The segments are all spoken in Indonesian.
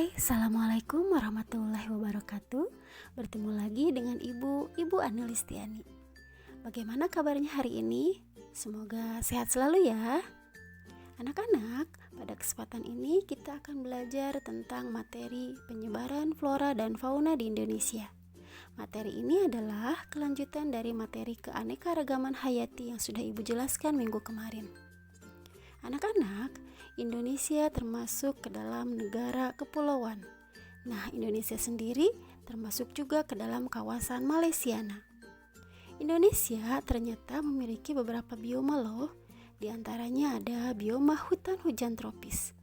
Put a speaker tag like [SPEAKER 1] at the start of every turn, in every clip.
[SPEAKER 1] Hai, Assalamualaikum warahmatullahi wabarakatuh. Bertemu lagi dengan Ibu Anelistiani. Bagaimana kabarnya hari ini? Semoga sehat selalu ya. Anak-anak, pada kesempatan ini kita akan belajar tentang materi penyebaran flora dan fauna di Indonesia. Materi ini adalah kelanjutan dari materi keanekaragaman hayati yang sudah Ibu jelaskan minggu kemarin. Anak-anak, Indonesia termasuk ke dalam negara kepulauan. Nah, Indonesia sendiri termasuk juga ke dalam kawasan Malaysiana. Indonesia ternyata memiliki beberapa bioma loh. Di antaranya ada bioma hutan hujan tropis.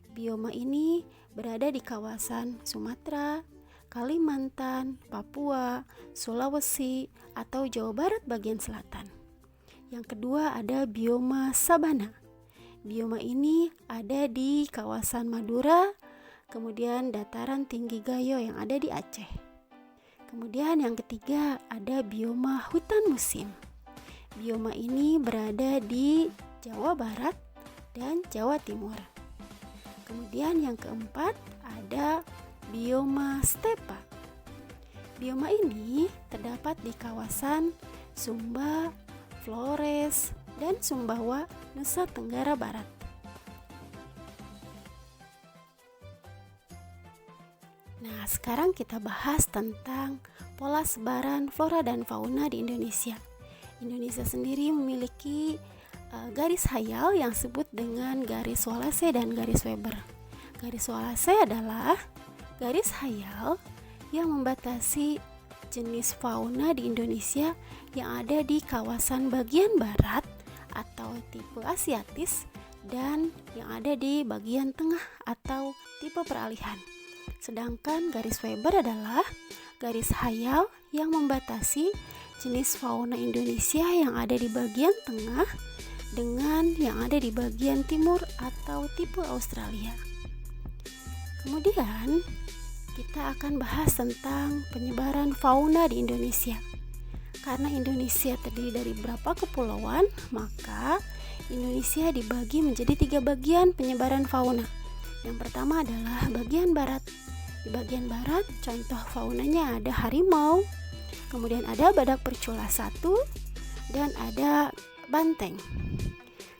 [SPEAKER 1] Bioma ini berada di kawasan Sumatera, Kalimantan, Papua, Sulawesi, atau Jawa Barat bagian selatan. Yang kedua ada bioma sabana. Bioma ini ada di kawasan Madura, kemudian dataran tinggi Gayo yang ada di Aceh. Kemudian yang ketiga ada bioma hutan musim. Bioma ini berada di Jawa Barat dan Jawa Timur. Kemudian yang keempat ada bioma stepa. Bioma ini terdapat di kawasan Sumba, Flores, dan Sumbawa, Nusa Tenggara Barat. Nah, sekarang kita bahas tentang pola sebaran flora dan fauna di Indonesia. Indonesia sendiri memiliki garis hayal yang disebut dengan garis Wallace dan garis Weber. Garis Wallace adalah garis hayal yang membatasi jenis fauna di Indonesia yang ada di kawasan bagian barat atau tipe asiatis dan yang ada di bagian tengah atau tipe peralihan. Sedangkan garis Weber adalah garis hayal yang membatasi jenis fauna Indonesia yang ada di bagian tengah dengan yang ada di bagian timur atau tipe Australia. Kemudian kita akan bahas tentang penyebaran fauna di Indonesia. Karena Indonesia terdiri dari beberapa kepulauan, maka Indonesia dibagi menjadi 3 bagian penyebaran fauna. Yang pertama adalah bagian barat. Di bagian barat, contoh faunanya ada harimau, kemudian ada badak bercula 1, dan ada banteng.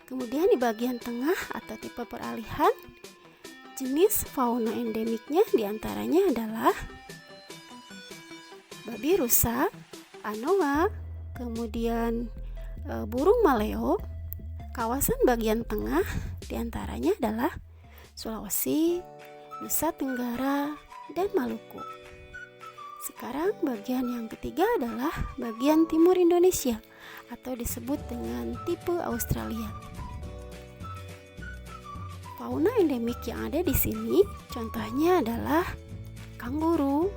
[SPEAKER 1] Kemudian di bagian tengah atau tipe peralihan, jenis fauna endemiknya diantaranya adalah babi rusa, anoa, kemudian burung maleo. Kawasan bagian tengah diantaranya adalah Sulawesi, Nusa Tenggara, dan Maluku. Sekarang bagian yang ketiga adalah bagian timur Indonesia atau disebut dengan tipe Australia. Fauna endemik yang ada di sini contohnya adalah kanguru,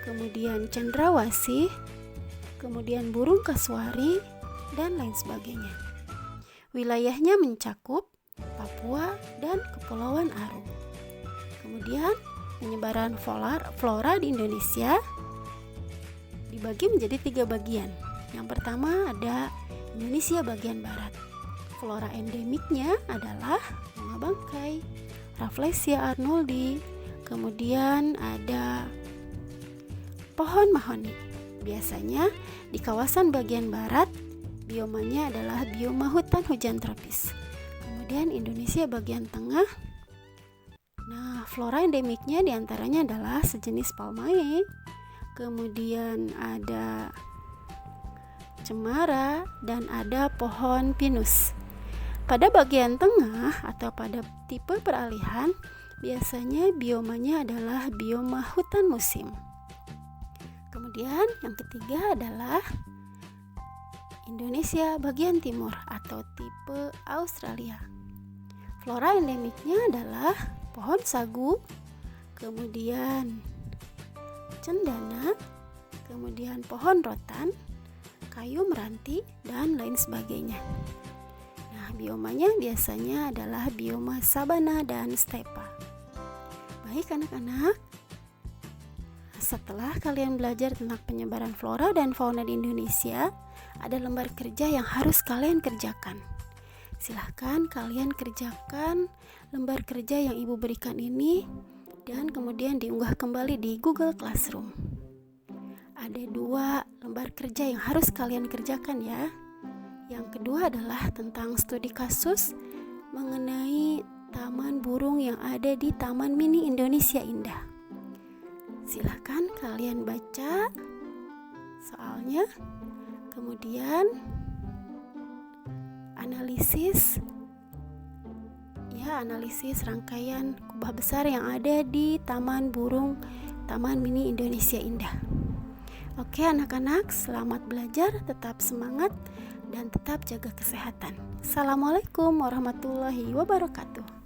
[SPEAKER 1] kemudian cendrawasih, kemudian burung kasuari, dan lain sebagainya. Wilayahnya mencakup Papua dan Kepulauan Aru. Kemudian penyebaran flora di Indonesia dibagi menjadi 3 bagian. Yang pertama ada Indonesia bagian barat. Flora endemiknya adalah bunga bangkai, Rafflesia arnoldi, kemudian ada pohon mahoni. Biasanya di kawasan bagian barat biomanya adalah bioma hutan hujan tropis. Kemudian Indonesia bagian tengah. Nah, flora endemiknya diantaranya adalah sejenis palmae, kemudian ada cemara, dan ada pohon pinus. Pada bagian tengah atau pada tipe peralihan, biasanya biomanya adalah bioma hutan musim. Kemudian yang ketiga adalah Indonesia bagian timur atau tipe Australia. Flora endemiknya adalah pohon sagu, kemudian cendana, kemudian pohon rotan, kayu meranti, dan lain sebagainya. Nah, biomanya biasanya adalah bioma sabana dan stepa. Baik anak-anak, setelah kalian belajar tentang penyebaran flora dan fauna di Indonesia, ada lembar kerja yang harus kalian kerjakan. Silahkan kalian kerjakan lembar kerja yang Ibu berikan ini dan kemudian diunggah kembali di Google Classroom. Ada 2 lembar kerja yang harus kalian kerjakan ya. Yang kedua adalah tentang studi kasus mengenai taman burung yang ada di Taman Mini Indonesia Indah. Silakan kalian baca soalnya, kemudian analisis rangkaian kubah besar yang ada di Taman Burung Taman Mini Indonesia Indah. Oke anak-anak, selamat belajar, tetap semangat dan tetap jaga kesehatan. Assalamualaikum warahmatullahi wabarakatuh.